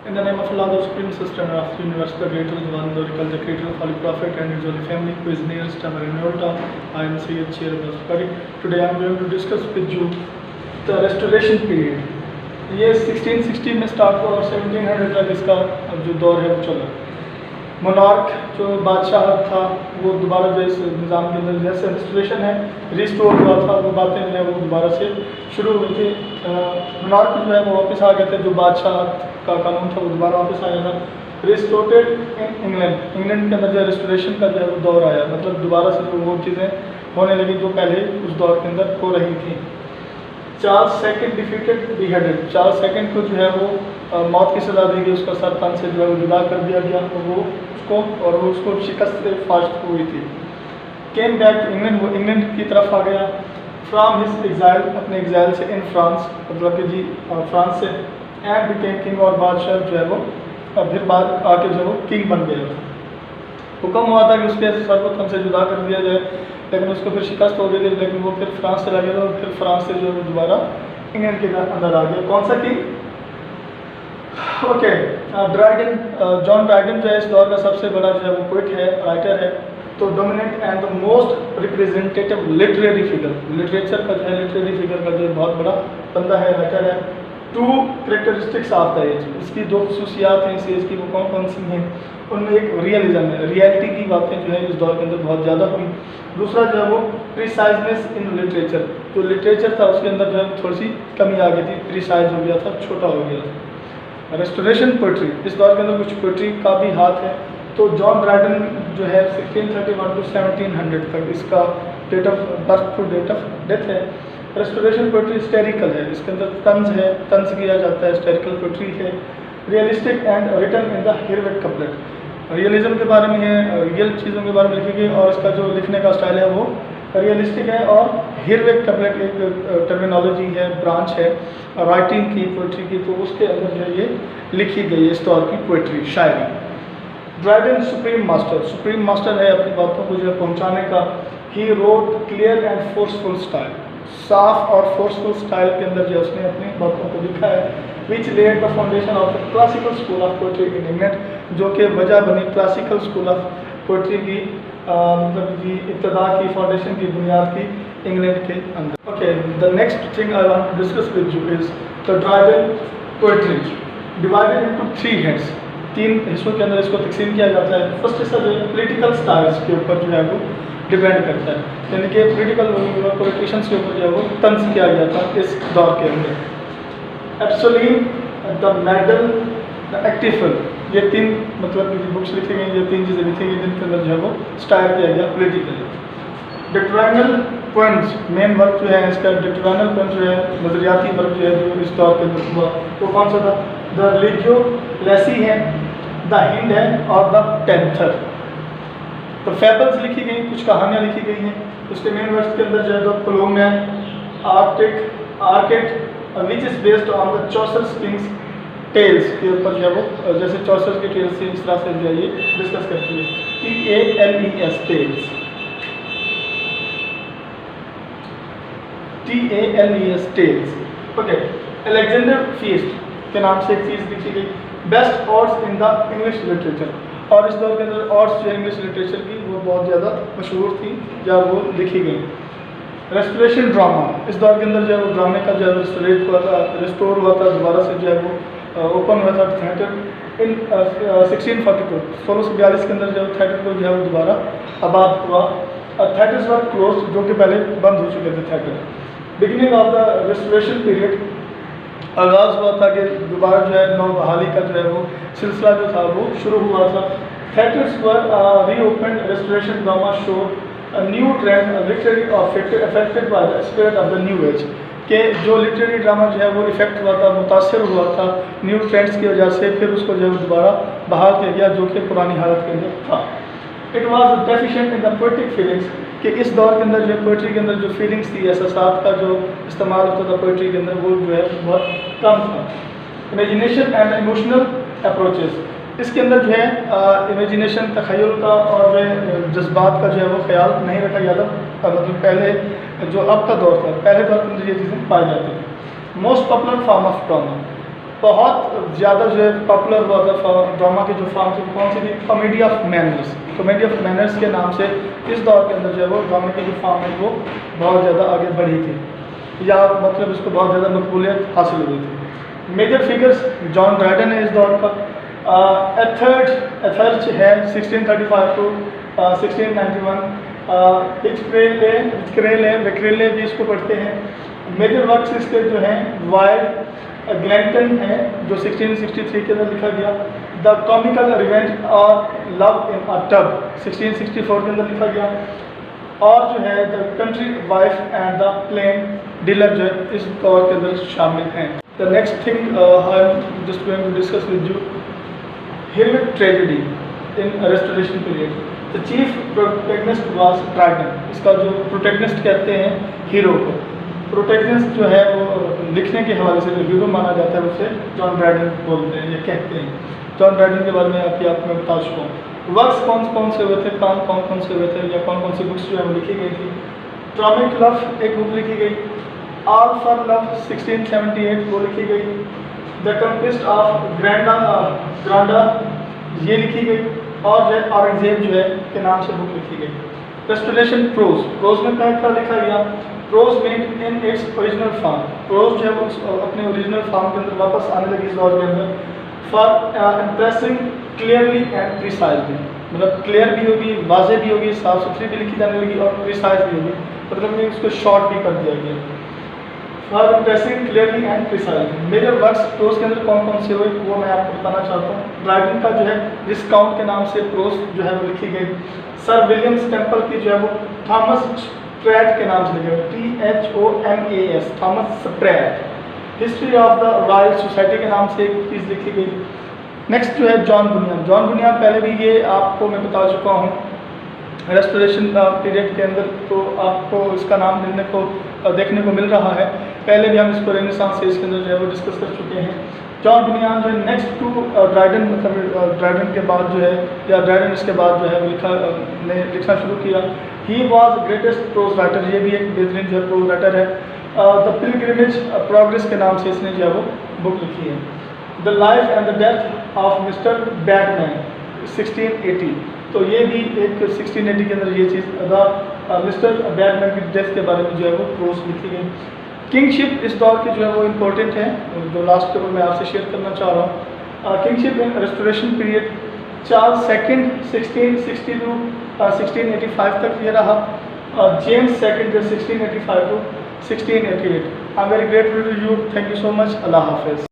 In the name of Allah, the Supreme Sustainer of the Universe, the Creator, the One, the Oracle, the Creator of Holy Prophet and his Holy Family, who is nearest to our Immortal, I am Sayyid Chair Basfari. Today I am going to discuss with you the Restoration period. ये 1660 में start हुआ और 1700 तक इसका जो दौर है वो चला। मोनार्क जो बादशाह था वो दोबारा जो इस निज़ाम के अंदर जैसे रेस्टोरेशन है रिस्टोर हुआ था, वो बातें जो है वो दोबारा से शुरू हुई थी। मोनार्क जो है वो वापस आ गए थे, जो बादशाह का कानून था वो दोबारा वापस आया था। रिस्टोरेटेड इन इंग्लैंड के अंदर जो रेस्टोरेशन का जो है वो दौर आया, मतलब दोबारा से जो वो चीज़ें होने लगी जो पहले उस दौर के अंदर हो रही थी। Charles second defeated beheaded, Charles second को जो है वो मौत की सज़ा दी गई, उसका सर तन से जो है वो जुदा कर दिया गया, तो वो उसको शिकस्त फास्ट हुई थी। केम बैक टू इंग्लैंड, वो इंग्लैंड की तरफ आ गया। फ्राम हिज एग्जाइल, अपने एग्जाइल से, इन फ्रांस मतलब कि जी फ्रांस से, एंड बिकेम किंग, और बादशाह जो है वो फिर बाद आके जो वो किंग बन गया। हुक्म हुआ था कि उसके सर को तन से जुदा कर दिया जाए, लेकिन उसको फिर शिकस्त हो गई थी, लेकिन वो फिर फ्रांस से लगे था और फिर फ्रांस से जो है वो दोबारा इंग्लैंड के अंदर आ गया। कौन सा king? Okay, Dryden, John Dryden जो है इस दौर का सबसे बड़ा जो है वो पोइट है, राइटर है। तो dominant and the most representative literary figure, literature का जो है लिटरेरी फिगर का जो बहुत बड़ा बंदा है, राइटर है। Two characteristics of the age, इसकी दो खसूसियात हैं इस एज की, वो कौन कौन सी हैं? उनमें एक रियलिज्म है, रियलिटी की बातें जो है इस दौर के अंदर बहुत ज़्यादा हुई। दूसरा जो है वो प्रिसाइजनेस इन लिटरेचर, जो लिटरेचर था उसके अंदर जो है थोड़ी सी कमी आ गई थी, प्रिसाइज हो गया था, छोटा हो गया था। रेस्टोरेशन पोइट्री, इस दौर के अंदर कुछ पोइट्री का भी हाथ है। तो जॉन ड्राइडन जो है 1631 टू 1700 तक इसका date of birth to date of death है। रेस्टोरेशन पोइट्री हिस्टेरिकल है, इसके अंदर तंज है, तंज किया जाता है, हिस्टेरिकल पोइट्री है। Realistic and written in the heroic couplet, realism के बारे में है, रियल चीज़ों के बारे में लिखी गई, और इसका जो लिखने का स्टाइल है वो रियलिस्टिक है। और हेरोइक कपलेट एक टर्मिनोलॉजी है, ब्रांच है राइटिंग की, पोइट्री की, तो उसके अंदर जो है ये लिखी गई है इस दौर की पोइट्री, शायरी। ड्राइडन सुप्रीम मास्टर है अपनी बातों को जो है पहुँचाने का। He wrote clear and forceful style, साफ और फोर्सफुल स्टाइल के अंदर जो उसने अपनी बातों को लिखा है। विच lead the foundation of the classical school of poetry in England, जो कि वजह बनी क्लासिकल स्कूल ऑफ पोइट्री की, मतलब की इब्तदा की, फाउंडेशन की बुनियाद की इंग्लैंड के अंदर। Okay, the next thing I want to discuss with you is the Dryden poetry divided into 3 heads, 3 हिस्सों के अंदर इसको तकसीम किया जाता है। फर्स्ट हिस्सा जो है पोलिटिकल स्टाइल्स के ऊपर जो है वो डिपेंड करता है, यानी कि पोलिटिकल पॉलिटिशियंस के ऊपर जो है वो तंज किया गया था इस दौर के अंदर। एब्सोलीन, द मेडल, द एक्टिफल, ये 3 मतलब बुक्स लिखी गई, ये 3 चीज़ें लिखी गई जिनके अंदर जो है वो स्टाइल किया गया पोलिटिकली। डिक्ट्राइनल पोएम्स, मेन वर्क जो है इसका डिक्ट्राइनल पोएम्स जो है, नजरियाती वर्क जो है जो इस दौर के अंदर हुआ, वो कौन सा था? द रिलिजियो लेसी है, द हिंड है, और द टेंथर। तो फैबल्स लिखी गई, कुछ कहानियाँ लिखी गई हैं। उसके मेन वर्क्स के अंदर जो है द प्लूम है, आर्केट which is based on the Chaucer's kings tales के ऊपर जो है वो, जैसे चॉसर्स के टेल्स से इस तरह से जो है ये डिस्कस करती है। TALES tales, TALES tales. Okay, Alexander feast के नाम से एक चीज़ लिखी गई, best odes in the English literature, और इस दौर के अंदर ऑर्ड्स जो है इंग्लिश लिटरेचर की वो बहुत ज़्यादा मशहूर थी या वो लिखी गई। रेस्टोरेशन ड्रामा, इस दौर के अंदर जो है वो ड्रामे का जो है रिस्टोर हुआ था, दोबारा से जो है वो ओपन हुआ था थिएटर इन 1642, 1642 के अंदर जो थिएटर को जो है वो दोबारा आबाद हुआ। थिएटर्स वर क्लोज, जो कि पहले बंद हो चुके थे theatre. Beginning of the restoration period, आगाज़ हुआ था कि दोबारा जो है नौ बहाली का जो है वो सिलसिला जो था वो शुरू हुआ था। Theatres were reopen, restoration drama show new trend literary affected by the spirit of the new age, कि जो लिटरेरी ड्रामा जो है वो इफेक्ट हुआ था, मुतासर हुआ था न्यू ट्रेंड्स की वजह से, फिर उसको जो है दोबारा बहाल किया गया जो कि पुरानी हालत के अंदर था। It was deficient in the poetic feelings, कि इस दौर के अंदर जो पोइट्री के अंदर जो फीलिंग्स थी, एहसासात का जो इस्तेमाल होता था पोइट्री के अंदर, वो जो है बहुत कम था। इमेजिनेशन एंड इमोशनल अप्रोचेस, इसके अंदर जो है इमेजिनेशन, तखय्युल का और जो है जज्बात का जो है वो ख्याल नहीं रखा गया था, मतलब पहले जो अब का दौर था, पहले दौर के अंदर ये चीज़ें पाई जाती थी। Most popular form of drama, बहुत ज़्यादा जो है पॉपुलर हुआ था ड्रामा की जो फॉर्म थी कौन सी थी, comedy of manners. Comedy of manners के नाम से इस दौर के अंदर जो है वो ड्रामा की जो फॉर्म है वो बहुत ज़्यादा आगे बढ़ी थी, या मतलब इसको बहुत ज़्यादा मकबूलियत हासिल हुई थी। मेजर फिगर्स जॉन ड्राइडन है इस दौर का। एथर्च है 1635 टू 1691। विक्रेले भी इसको पढ़ते हैं। मेजर वर्क्स इसके जो हैं वाइल्ड ग्लैंटन है जो 1663 के अंदर लिखा गया। द कॉमिकल रिवेंज और लव इन अ टब 1664 के अंदर लिखा गया। और जो है the country wife and the plain dealer जो है इस दौर के अंदर शामिल हैं। The next thing I am just going to discuss with you, heroic tragedy in restoration period. The chief protagonist was Dryden. इसका जो प्रोटैगनिस्ट कहते हैं हीरो को, प्रोटैगनिस्ट जो है वो लिखने के हवाले से जो हीरो माना जाता है उसे जॉन ड्राइडन बोलते हैं या कहते हैं। जॉन ड्राइडन के बारे में आपको मैं बता चुका हूँ। वर्क्स कौन कौन से हुए थे, काम कौन कौन से हुए थे, या कौन कौन सी बुक्स जो है वो लिखी गई थी। ट्रॉमिक लव एक बुक लिखी गई। ऑल फॉर लव 1678 वो लिखी गई। द कंक्विस्ट ऑफ ग्रांडा ये लिखी गई। और जो है औरंगजेब जो है के नाम से बुक लिखी गई। रेस्टोरेशन प्रोज में क्या लिखा गया, prose made in its original form. Prose जो है वो अपने ओरिजिनल फॉर्म के अंदर वापस आने लगी इस दौर के अंदर। For impressing clearly and precisely, मतलब क्लियर भी होगी, वाजे भी होगी, साफ सुथरी भी लिखी जाने लगी और प्रिसाइज भी होगी, मतलब में उसको शॉर्ट भी कर दिया गया। For impressing clearly and precisely. Major works prose के अंदर कौन कौन से हुए वो मैं आपको बताना चाहता हूँ। ड्राइडन का जो है डिस्काउंट के नाम से प्रोज जो है वो लिखी गई। सर विलियम्स टेम्पल की जो है वो थॉमस स्प्रैट के नाम से लिखा गया, THOMAS, Thomas Sprat. History of the royal society के नाम से एक चीज़ लिखी गई। नेक्स्ट जो है जॉन बुनियान। जॉन बुनियान पहले भी ये आपको मैं बता चुका हूँ रेस्टोरेशन पीरियड के अंदर, तो आपको इसका नाम देखने को मिल रहा है। पहले भी हम इसको रेनेसांस एज के अंदर जो है वो डिस्कस कर चुके हैं। जॉन बुनियान जो है नेक्स्ट टू ड्राइडन, मतलब ड्राइडन के बाद जो है या ड्राइडन इसके बाद जो है वो लिखना शुरू किया। He was greatest pros writer, ये भी एक बेहतरीन जो है प्रोज राइटर है। द पिलग्रिमेज प्रोग्रेस के नाम से इसने जो है वो बुक लिखी है। The life and the death of mister Batman 1680, तो ये भी एक 1680 के अंदर ये चीज़ मिस्टर बैटमैन की डेथ के बारे में जो है वो प्रोज लिखी गई। किंगशिप इस दौर की जो है वो इम्पोर्टेंट है, जो लास्ट के ऊपर मैं आपसे शेयर करना चाह रहा हूँ। Kingship in restoration period Charles second 1660 to 1685 तक ये रहा। James second 1685 to 1688। I am very grateful to you. Thank you so much. अल्लाह हाफिज़।